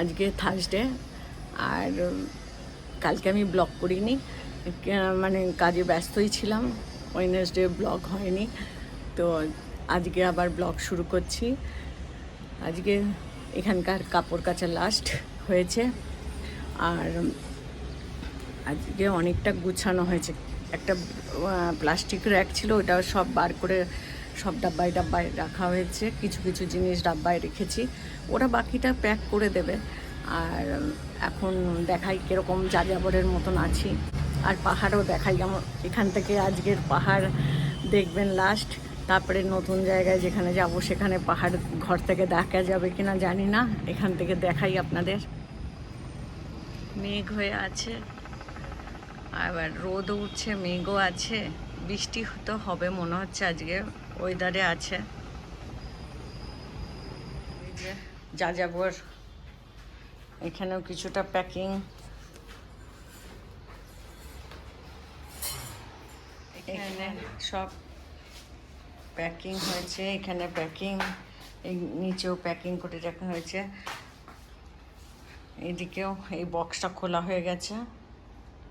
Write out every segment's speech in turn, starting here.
আজকে থার্সডে, আর কালকে আমি ব্লগ করিনি, মানে কাজে ব্যস্তই ছিলাম, ওয়েডনেসডে ব্লগ হয়নি। তো আজকে আবার ব্লগ শুরু করছি। আজকে এখানকার কাপড় কাচা লাস্ট হয়েছে, আর আজকে অনেকটা গুছানো হয়েছে। একটা প্লাস্টিক র্যাক ছিল, ওটাও সব বার করে সব ডাব্বায় ডাব্বায় রাখা হয়েছে। কিছু কিছু জিনিস ডাব্বায় রেখেছি, ওরা বাকিটা প্যাক করে দেবে। আর এখন দেখাই কীরকম যাযাবরের মতন আছি। আর পাহাড়ও দেখাই, আমার এখান থেকে আজকের পাহাড় দেখবেন লাস্ট। তারপরে নতুন জায়গায় যেখানে যাব সেখানে পাহাড় ঘর থেকে দেখা যাবে কিনা জানি না, এখান থেকে দেখাই আপনাদের। মেঘ হয়ে আছে, আবার রোদও উঠছে, মেঘও আছে, বৃষ্টি তো হবে মনে হচ্ছে আজকে, ওয়েদারে আছে। এই যে যাযাবর, এখানেও কিছুটা প্যাকিং, এখানে সব প্যাকিং হয়েছে, এখানে প্যাকিং, এই নিচেও প্যাকিং করে রাখা হয়েছে। এদিকেও এই বক্সটা খোলা হয়ে গেছে,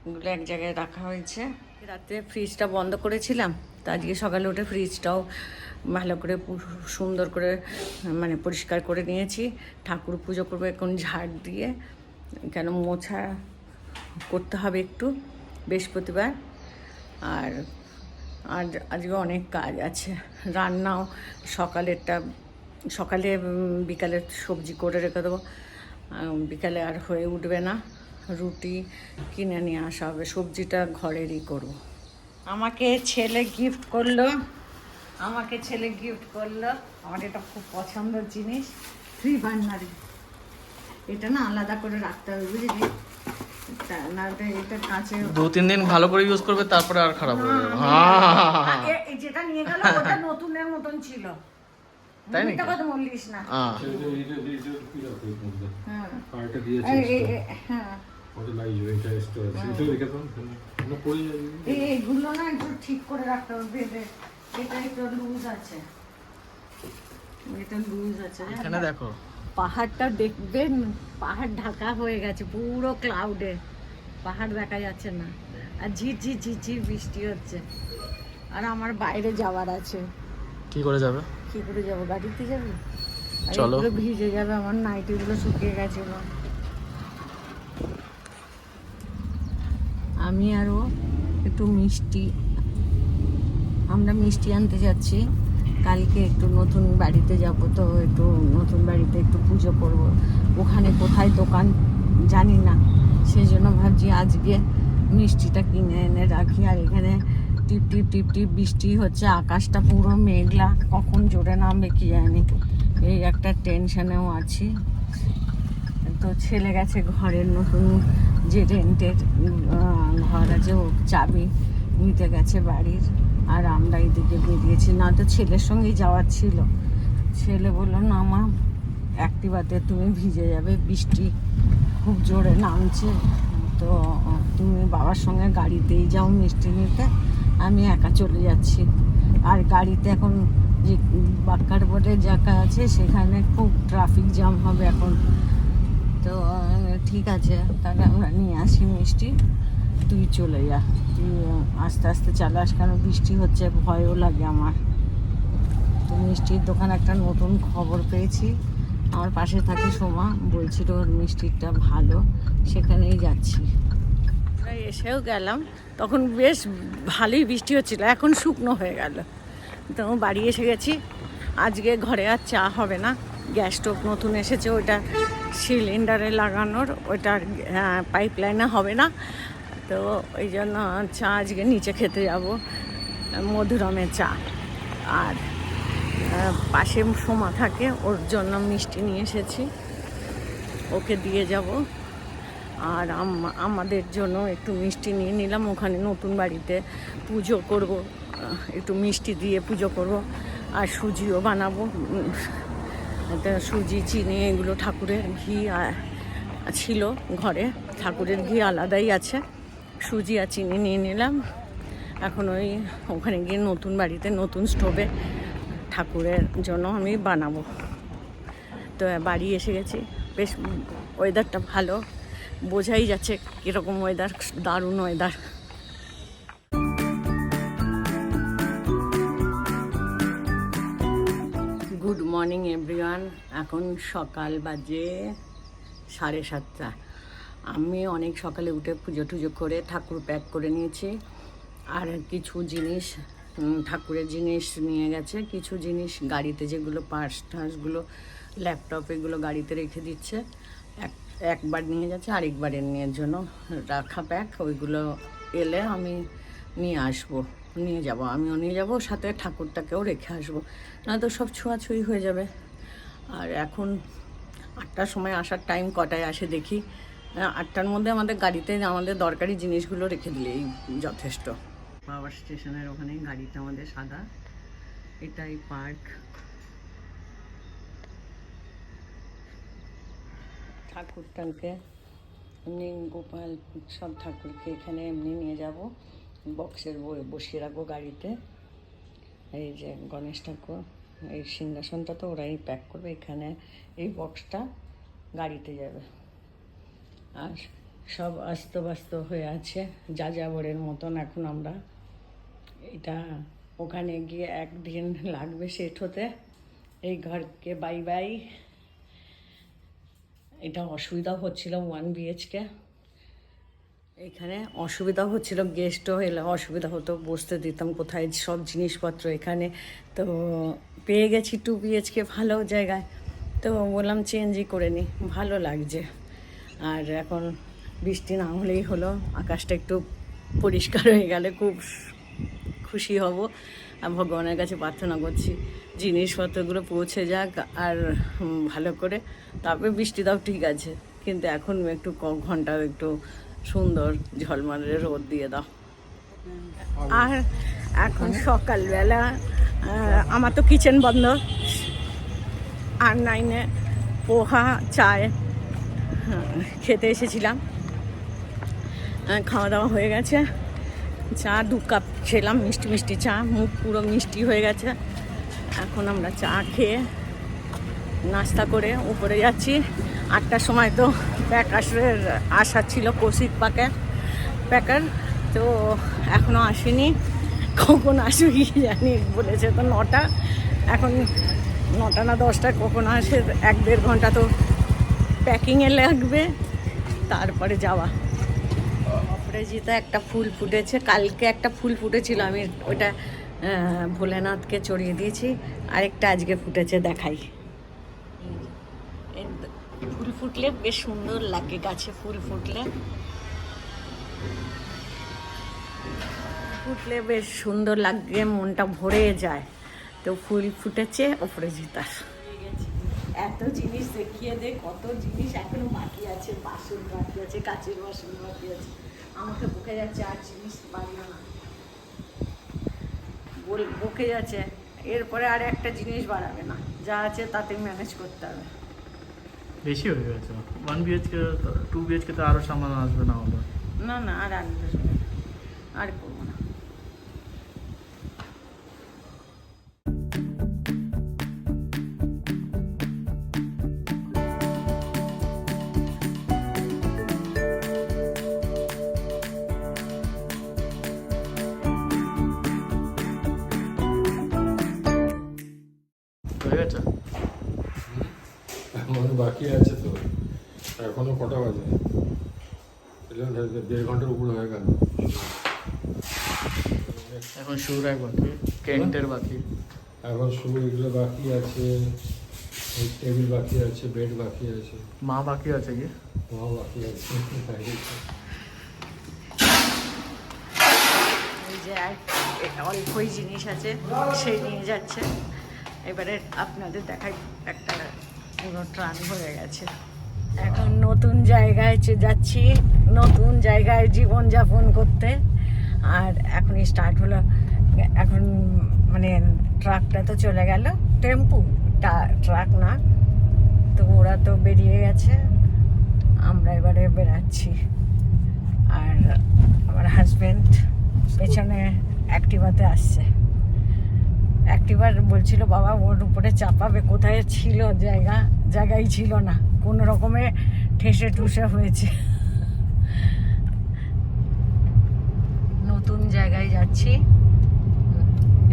এগুলো এক জায়গায় রাখা হয়েছে। রাতে ফ্রিজটা বন্ধ করেছিলাম, তো আজকে সকালে উঠে ফ্রিজটাও ভালো করে সুন্দর করে মানে পরিষ্কার করে নিয়েছি। ঠাকুর পুজো করবো এখন ঝাড় দিয়ে, কেন মোছা করতে হবে একটু বৃহস্পতিবার। আর আর আজকে অনেক কাজ আছে, রান্নাও সকালে বিকালে সবজি করে রেখে দেবো, বিকালে আর হয়ে উঠবে না, রুটি কিনে নিয়ে আসা হবে, সবজিটা ঘরেরই করব। আমাকে ছেলে গিফট করলো, আমার এটা খুব পছন্দের জিনিস, 3 বার্নারি। এটা না আলাদা করে রাখতে হবে, বুঝলি, না এটা কাঁচে 2-3 দিন ভালো করে ইউজ করবে, তারপরে আর খারাপ হয়ে যাবে। যেটা নিয়ে গেল ওটা নতুনের মতন ছিল, তাই নাকি? কথা বলিস না। এইগুলো না একটু ঠিক করে রাখতে হবে, এটা একটু লুজ আছে, এখানে দেখো পাহাড়টা দেখবেন, পাহাড় ঢাকা হয়ে গেছে পুরো ক্লাউডে, পাহাড় দেখা যাচ্ছে না, আর ঝিরঝির ঝিরঝির বৃষ্টি হচ্ছে। আর আমার বাইরে যাওয়ার আছে। কি করে যাবে? কি করে যাবো, গাড়িতে যাবে? চলো। ভিজে যাবে, আমার নাইটিগুলো শুকিয়ে গেছিল। আমি আরও একটু আমরা মিষ্টি আনতে যাচ্ছি কালকে, একটু নতুন বাড়িতে যাব, তো একটু নতুন বাড়িতে একটু পুজো করব। ওখানে কোথায় দোকান জানি না, সেই জন্য ভাবছি আজকে মিষ্টিটা কিনে এনে রাখি। আর এখানে টিপ টিপ টিপ টিপ বৃষ্টি হচ্ছে, আকাশটা পুরো মেঘলা, কখন জোরে নামবে কি জানি, এই একটা টেনশনেও আছি। তো ছেলে গেছে ঘরের নতুন যে রেন্টের ঘর আছে, ও চাবি নিতে গেছে বাড়ির, আর আমরা এদিকে বেরিয়েছি। না তো ছেলের সঙ্গেই যাওয়ার ছিল, ছেলে বললো না মা অ্যাক্টিভাতে তুমি ভিজে যাবে, বৃষ্টি খুব জোরে নামছে, তো তুমি বাবার সঙ্গে গাড়িতেই যাও মিষ্টি নিতে, আমি একা চলে যাচ্ছি। আর গাড়িতে এখন যে বাক্কার বোর্ডে জায়গা আছে সেখানে খুব ট্রাফিক জ্যাম হবে এখন, তো ঠিক আছে তাহলে আমরা নিয়ে আসি মিষ্টি, তুই চলে যা, তুই আস্তে আস্তে চালাস, কেন বৃষ্টি হচ্ছে, ভয়ও লাগে আমার। তো মিষ্টির দোকান একটা নতুন খবর পেয়েছি, আমার পাশে থাকে সোমা, বলছিল ওর মিষ্টিটা ভালো, সেখানেই যাচ্ছি। এসেও গেলাম, তখন বেশ ভালোই বৃষ্টি হচ্ছিল, এখন শুকনো হয়ে গেল। তো বাড়ি এসে গেছি। আজকে ঘরে আর চা হবে না, গ্যাস স্টোভ নতুন এসেছে, ওইটা সিলিন্ডারে লাগানোর, ওইটার পাইপ লাইনে হবে না, তো ওই জন্য চা আজকে নিচে খেতে যাব, মধুরমের চা। আর পাশে সোমা থাকে, ওর জন্য মিষ্টি নিয়ে এসেছি, ওকে দিয়ে যাব। আর আমাদের জন্য একটু মিষ্টি নিয়ে নিলাম, ওখানে নতুন বাড়িতে পুজো করব, একটু মিষ্টি দিয়ে পুজো করব। আর সুজিও বানাবো, সুজি চিনি এগুলো, ঠাকুরের ঘি ছিল ঘরে, ঠাকুরের ঘি আলাদাই আছে, সুজি আর চিনি নিয়ে নিলাম। এখন ওখানে গিয়ে নতুন বাড়িতে নতুন স্টোভে ঠাকুরের জন্য আমি বানাবো। তো বাড়ি এসে গেছি, বেশ ওয়েদারটা ভালো, বোঝাই যাচ্ছে কীরকম ওয়েদার, দারুণ ওয়েদার। Good morning everyone. এখন সকাল বাজে 7:30। আমি অনেক সকালে উঠে পুজো টুজো করে ঠাকুর প্যাক করে নিয়েছি, আর কিছু জিনিস ঠাকুরের জিনিস নিয়ে গেছে, কিছু জিনিস গাড়িতে, যেগুলো পার্স টার্সগুলো, ল্যাপটপ, এগুলো গাড়িতে রেখে দিচ্ছে। একবার নিয়ে যাচ্ছে, আরেকবারের নিয়ে জন্য রাখা প্যাক, ওইগুলো এলে আমি নিয়ে যাব, আমিও নিয়ে যাব, সাথে ঠাকুরটাকেও রেখে আসবো, না তো সব ছোঁয়াছুঁই হয়ে যাবে। আর এখন 8টার সময় আসার টাইম, কটায় আসে দেখি। 8টার মধ্যে আমাদের গাড়িতে আমাদের দরকারি জিনিসগুলো রেখে দিলেই যথেষ্ট। পাওয়ার স্টেশনের ওখানে গাড়িটা আমাদের সাদা, এটাই পার্ক। ঠাকুরটাকে এমনি গোপাল সব ঠাকুরকে এখানে এমনি নিয়ে যাব, বক্সের বসিয়ে রাখবো গাড়িতে। এই যে গণেশ ঠাকুর, এই সিংহাসনটা তো ওরাই প্যাক করবে, এখানে এই বক্সটা গাড়িতে যাবে। আর সব আস্তব্যস্ত হয়ে আছে যাযাবরের মতন। এখন আমরা এটা ওখানে গিয়ে একদিন লাগবে সেট হতে। এই ঘরকে বাই বাই। এটা অসুবিধা হচ্ছিল 1 BHK, এখানে অসুবিধা হচ্ছিল, গেস্টও এলে অসুবিধা হতো, বসতে দিতাম কোথায় সব জিনিসপত্র এখানে। তো পেয়ে গেছি 2 BHK ভালো জায়গায়, তো বললাম চেঞ্জই করে নিই, ভালো লাগছে। আর এখন বৃষ্টি না হলেই হলো, আকাশটা একটু পরিষ্কার হয়ে গেলে খুব খুশি হব। আর ভগবানের কাছে প্রার্থনা করছি জিনিসপত্রগুলো পৌঁছে যাক আর ভালো করে। তারপরে বৃষ্টিটাও ঠিক আছে, কিন্তু এখন একটু ঘন্টা একটু সুন্দর ঝলমলে রোদ দিয়ে দাও। আর এখন সকালবেলা আমার তো কিচেন বন্ধ, আর 9-এ পোহা চায় খেতে এসেছিলাম, খাওয়া দাওয়া হয়ে গেছে। চা 2 কাপ খেলাম, মিষ্টি মিষ্টি চা, মুখ পুরো মিষ্টি হয়ে গেছে। এখন আমরা চা খেয়ে নাস্তা করে উপরে যাচ্ছি। 8টার সময় তো আসার ছিল, কৌশিক প্যাকার, তো এখনও আসেনি, কখন আসবে কি জানি, বলেছে তো 9টা, এখন 9টা না 10টা, কখন আসে 1-1.5 ঘন্টা তো প্যাকিংয়ে লাগবে, তারপরে যাওয়া। অপরাজিতা একটা ফুল ফুটেছে, কালকে একটা ফুল ফুটেছিল, আমি ওইটা ভোলেনাথকে চড়িয়ে দিয়েছি, আরেকটা আজকে ফুটেছে, দেখাই। ফুল ফুটলে বেশ সুন্দর লাগে, গাছে ফুল ফুটলে বেশ সুন্দর লাগে, মনটা ভরে যায়। তো ফুল ফুটেছে অপরাজিতার। এত জিনিস দেখিয়ে দে, কত জিনিস এখনো বাকি আছে, বাসন বাকি আছে, কাচের বাসন বাকি আছে, আমাকে বকে যাচ্ছে আর জিনিস বাড়িও না, বকে যাচ্ছে। এরপরে আর একটা জিনিস বাড়াবে না, যা আছে তাতে ম্যানেজ করতে হবে। বেশি হয়ে গেছে 1 BHK, 2 BHK তো আরো সামান আসবে না হলো। না আর আনবে, আর করবো না। হয়ে গেছে, বাকি আছে তো, এখনো কটা বাজে? 1.5 ঘন্টার উপর হয়ে গেল। এখন শু রাখ বাকি, কেন্টের বাকি, এখন শুরু এগুলো বাকি আছে, টেবিল বাকি আছে, বেড বাকি আছে, মা বাকি আছে কি, মা বাকি আছে। এই যে অল্পই জিনিস আছে, সেই নিয়ে যাচ্ছে। এবারে আপনাদের দেখাই, একটা পুরো ট্রান হয়ে গেছে। এখন নতুন জায়গায় যাচ্ছি, নতুন জায়গায় জীবনযাপন করতে। আর এখনই স্টার্ট হলো, এখন মানে ট্রাকটা তো চলে গেল, টেম্পু ট্রাক না, তো ওরা তো বেরিয়ে গেছে, আমরা এবারে বেরাচ্ছি। আর আমার হাজব্যান্ড পেছনে অ্যাক্টিভাতে আসছে। একটিবার বলছিল বাবা ওর উপরে চাপাবে, কোথায় ছিল জায়গাই ছিল না, কোনো রকমে ঠেসে টুসে হয়েছে। নতুন জায়গায় যাচ্ছি,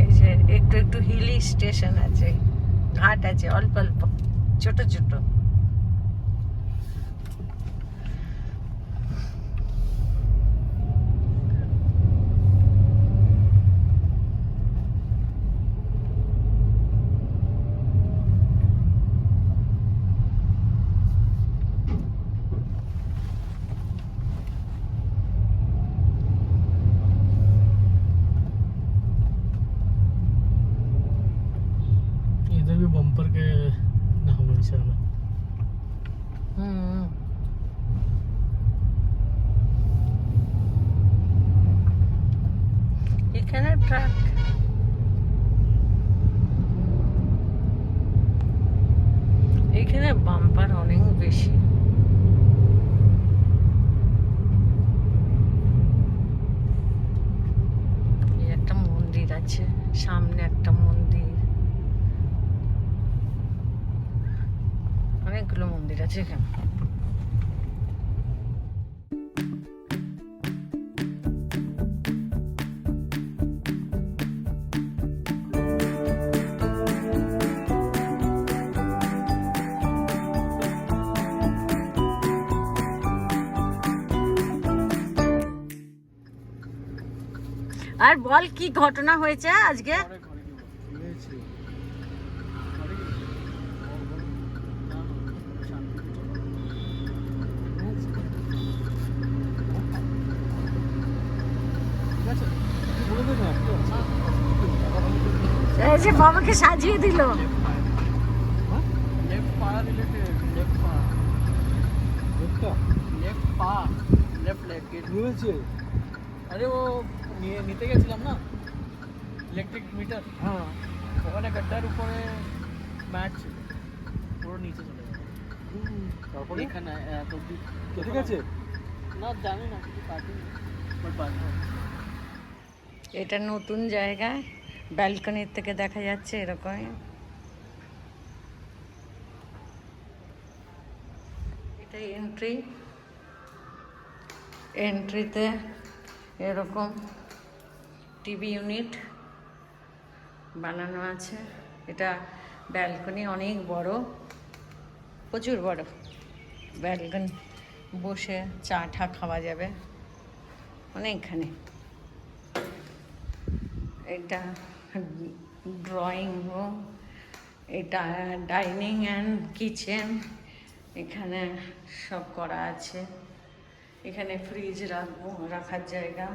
এই যে একটু একটু হিলি স্টেশন আছে, ঘাট আছে অল্প অল্প ছোট ছোট। इधर भी बम्पर के नाम है হুম, এখানে ট্রাক, এখানে বাম্পার অনেক বেশি। এই একটা মন্দির আছে, সামনে একটা মন্দির, অনেকগুলো মন্দির আছে এখানে। আর বল কি ঘটনা হয়েছে আজকে? এই যে বাবাকে সাজিয়ে দিল। আরে ও নিতে গেছিলাম না ইলেকট্রিক মিটার, হ্যাঁ ওখানে গাড্ডার উপরে ম্যাট ছিল, পুরো নিচে চলে গেল। তারপরে এখানে এত অব্দি ঠিক আছে। না জানি না কিছু কাটিনি, বাট বাদ এটা নতুন জায়গা, ব্যালকনির থেকে দেখা যাচ্ছে এরকম। এটা এন্ট্রিতে এরকম টিভি ইউনিট বানানো আছে। এটা ব্যালকনি অনেক বড়, প্রচুর বড় ব্যালকনি, বসে চা টা খাওয়া যাবে অনেকখানি। এটা ড্রয়িং রুম, এটা ডাইনিং অ্যান্ড কিচেন, এখানে সব করা আছে। এখানে ফ্রিজ রাখার জায়গা,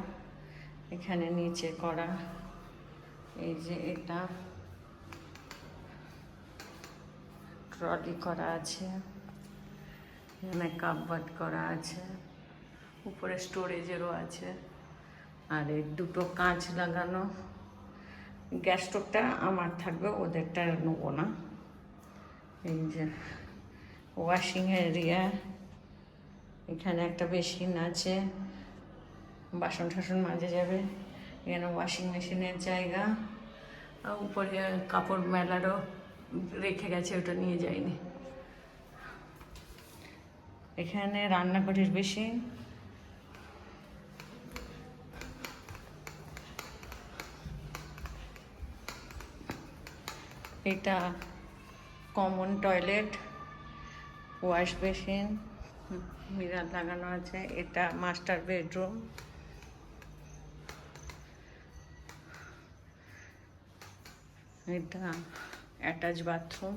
এখানে নিচে করা। এই যে এটা ট্রলি করা আছে, এখানে কাপবোর্ড করা আছে, উপরে স্টোরেজেরও আছে। আর এই দুটো কাঁচ লাগানো। গ্যাস স্টোভটা আমার থাকবে, ওদেরটা নেবো না। এই যে ওয়াশিং এরিয়া, এখানে একটা বেসিন আছে, বাসন টাসন মাজা যাবে। এখানে ওয়াশিং মেশিনের জায়গা, আর উপরে কাপড় মেলারও রেখে গেছে, ওটা নিয়ে যায়নি। এখানে রান্নাঘরের বেসিন, এটা common toilet, wash basin, mirror লাগানো আছে। এটা মাস্টার বেডরুম, এটা অ্যাটাচ বাথরুম।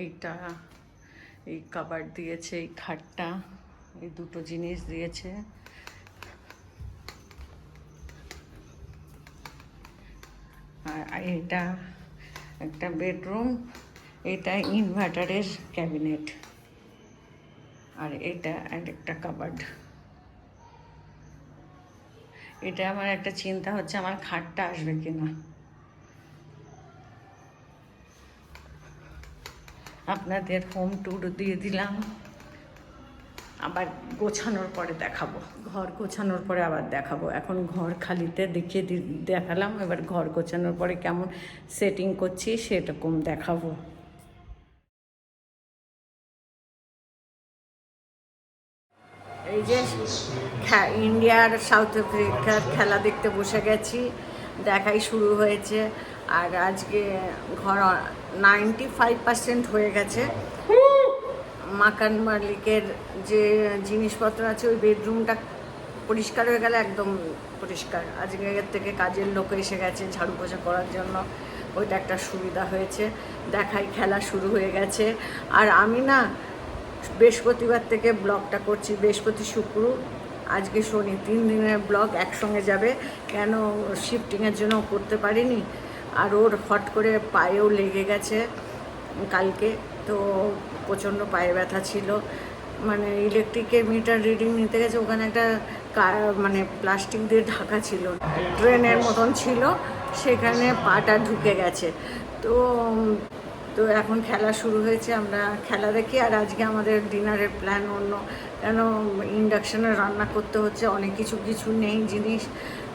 এইটা এই কাবার্ড দিয়েছে, এই খাটটা, এই দুটো জিনিস দিয়েছে। আর এটা একটা বেডরুম, এটা ইনভার্টারের ক্যাবিনেট, আর এটা একটা কাবার্ড। এটা আমার একটা চিন্তা হচ্ছে, আমার খাটটা আসবে কিনা। আপনাদের হোম ট্যুর দিয়ে দিলাম। আবার গোছানোর পরে দেখাবো, ঘর গোছানোর পরে আবার দেখাবো। এখন ঘর খালিতে দেখালাম, এবার ঘর গোছানোর পরে কেমন সেটিং করছি সেরকম দেখাবো। এই যে ইন্ডিয়া আর সাউথ আফ্রিকার খেলা দেখতে বসে গেছি, দেখাই শুরু হয়েছে। আর আজকে ঘর 95% হয়ে গেছে। মাকান মালিকের যে জিনিসপত্র আছে ওই বেডরুমটা পরিষ্কার হয়ে গেলে একদম পরিষ্কার। আজকের থেকে কাজের লোক এসে গেছে ঝাড়ু পোছা করার জন্য, ওইটা একটা সুবিধা হয়েছে। দেখাই খেলা শুরু হয়ে গেছে। আর আমি না বৃহস্পতিবার থেকে ব্লগটা করছি, বৃহস্পতি শুক্র আজকে শনি, 3 দিনের ব্লগ একসঙ্গে যাবে। কেন শিফটিংয়ের জন্য করতে পারিনি, আর ওর হট করে পায়েও লেগে গেছে কালকে, তো প্রচণ্ড পায়ে ব্যথা ছিল। মানে ইলেকট্রিকের মিটার রিডিং নিতে গেছে, ওখানে একটা মানে প্লাস্টিক দিয়ে ঢাকা ছিল, ট্রেনের মতন ছিল, সেখানে পাটা ঢুকে গেছে। তো এখন খেলা শুরু হয়েছে, আমরা খেলা দেখি। আর আজকে আমাদের ডিনারের প্ল্যান অন্য, কেন ইন্ডাকশানে রান্না করতে হচ্ছে, অনেক কিছু নেই জিনিস।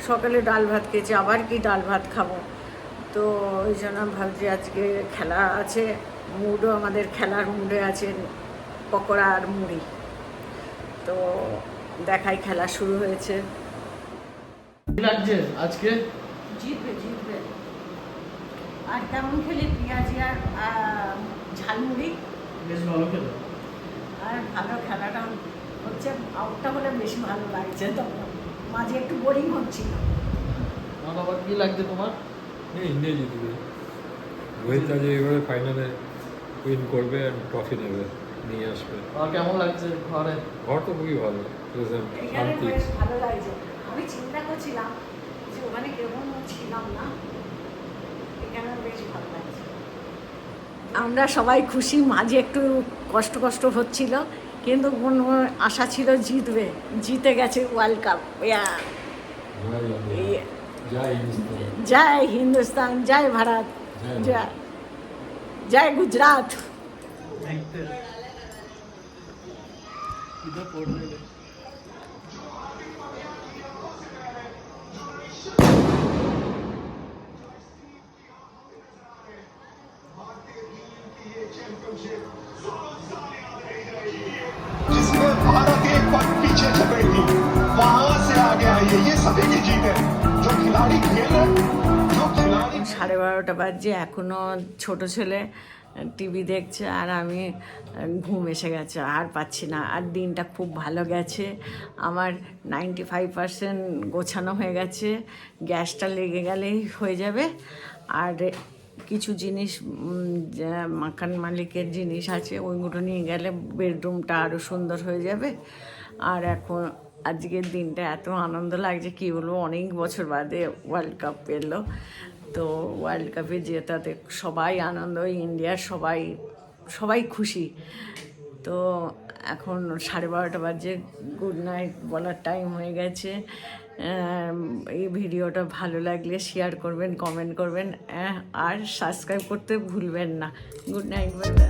সকালে ডাল ভাত খেয়েছি, আবার কি ডাল ভাত খাবো, তো ওই জন্য ভাবছি আজকে খেলা আছে, মুডও আমাদের খেলার মুডে আছে, পকোড়া আর মুড়ি। তো দেখাই খেলা শুরু হয়েছে। কি লাগছে আজকে? জিতবে। আর কেমন খেলি পেঁয়াজি আর ঝালমুড়ি, বেশ ভালো খেলো। আর ভালো খেলাটা হচ্ছে, আউটটা হলে বেশি ভালো লাগছে। তখন মাঝে একটু বোরিং হচ্ছিল। আমার বাবা কি লাগছে তোমার? ইন্ডিয়া জিতবে, রোহিত আজ এবারে ফাইনালে উইন করবে আর ট্রফি নেবে, নিয়ে আসবে। আর কেমন লাগছে ঘরে? ঘর তো খুবই ভালো, এখানে শান্তি। বেশ ভালো লাগছে। আমি চিন্তা করছিলাম যে ওখানে কেমন ছিলাম না, এখানে বেশ ভালো লাগছে। আমরা সবাই খুশি, মাঝে একটু কষ্ট হচ্ছিল, কিন্তু কোনো আশা ছিল জিতবে, জিতে গেছে ওয়ার্ল্ড কাপ। জয় হিন্দুস্তান, জয় ভারত, জয় গুজরাট। দেখতে ইধর পড়লে जिसमें भारत एक पग पीछे चले थी, वहां से आगे आई है। ये सभी की जीत है। जो खिलाड़ी खेल रहे, जो खिलाड़ी 12:30 বাজে, এখনও ছোট ছেলে টিভি দেখছে, আর আমি ঘুম এসে গেছে, আর পাচ্ছি না। আর দিনটা খুব ভালো গেছে আমার, 95% গোছানো হয়ে গেছে। গ্যাসটা লেগে গেলেই হয়ে যাবে। আর কিছু জিনিস মাকান মালিকের জিনিস আছে, ওইগুলো নিয়ে গেলে বেডরুমটা আরও সুন্দর হয়ে যাবে। আর এখন আজকের দিনটা এত আনন্দ লাগছে কি বলবো, অনেক বছর বাদে ওয়ার্ল্ড কাপ পেলো। তো ওয়ার্ল্ড কাপে জেতাতে সবাই আনন্দ, ইন্ডিয়ার সবাই খুশি। তো এখন 12:30 বাজে, গুড নাইট বলার টাইম হয়ে গেছে। এই ভিডিওটা ভালো লাগলে শেয়ার করবেন, কমেন্ট করবেন, আর সাবস্ক্রাইব করতে ভুলবেন না। Good night, bye bye.